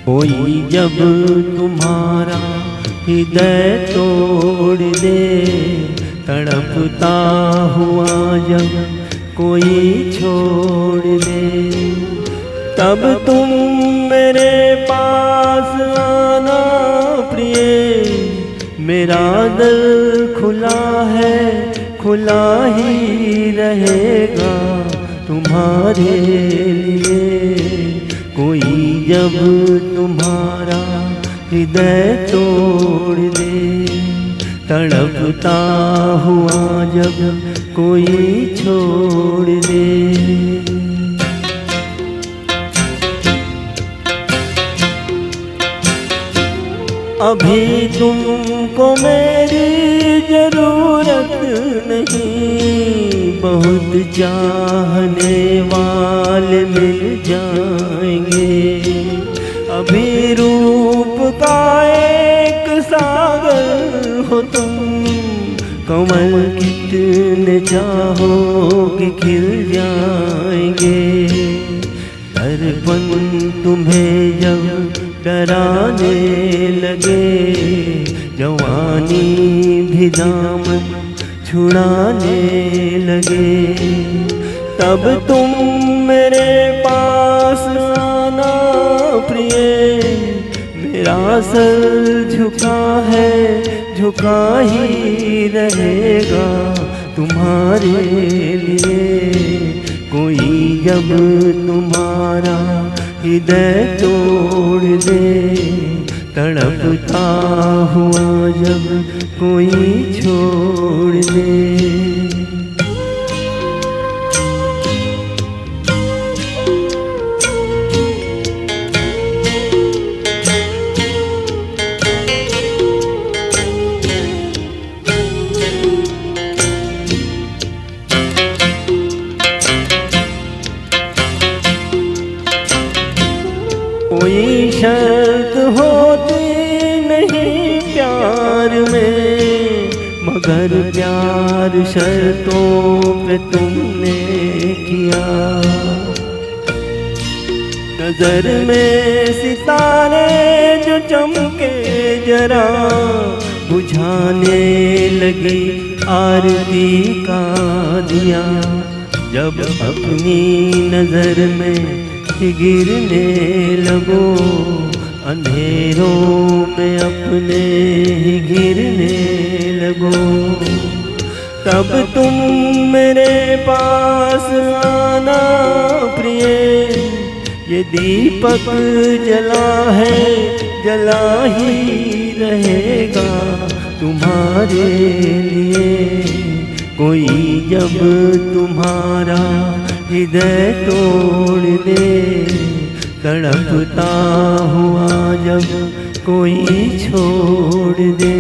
कोई जब तुम्हारा हृदय तोड़ दे, तड़पता हुआ जब कोई छोड़ दे, तब तुम मेरे पास आना प्रिय। मेरा दिल खुला है, खुला ही रहेगा तुम्हारे लिए। कोई जब तुम्हारा हृदय तोड़ दे, तड़पता हुआ जब कोई छोड़ दे। अभी तुमको मेरी जरूरत नहीं, बहुत चाहने वाले मिल जाएंगे। अभी रूप का एक सागर हो तुम, कमल कितने चाहोगे खिल जाएंगे। दर्पण तुम्हें जब डराने लगे, जवानी भी दामन छुड़ाने लगे, तब तुम मेरे पास आना प्रिय। मेरा सर झुका है, झुका ही रहेगा तुम्हारे लिए। कोई जब तुम्हारा हृदय तोड़ दे, तड़पता हुआ जब कोई छोड़ दे। कोई शर्त होती नहीं प्यार में, मगर प्यार शर्तों पे तुमने किया। नजर में सितारे जो चमके जरा, बुझाने लगी आरती का दिया। जब अपनी नजर में गिरने लगो, अंधेरों में अपने ही गिरने लगो, तब तुम मेरे पास आना प्रिय। ये दीपक जला है, जला ही रहेगा तुम्हारे लिए। कोई जब तुम्हारा हृदय तोड़ दे, तड़पता हुआ जब कोई छोड़ दे।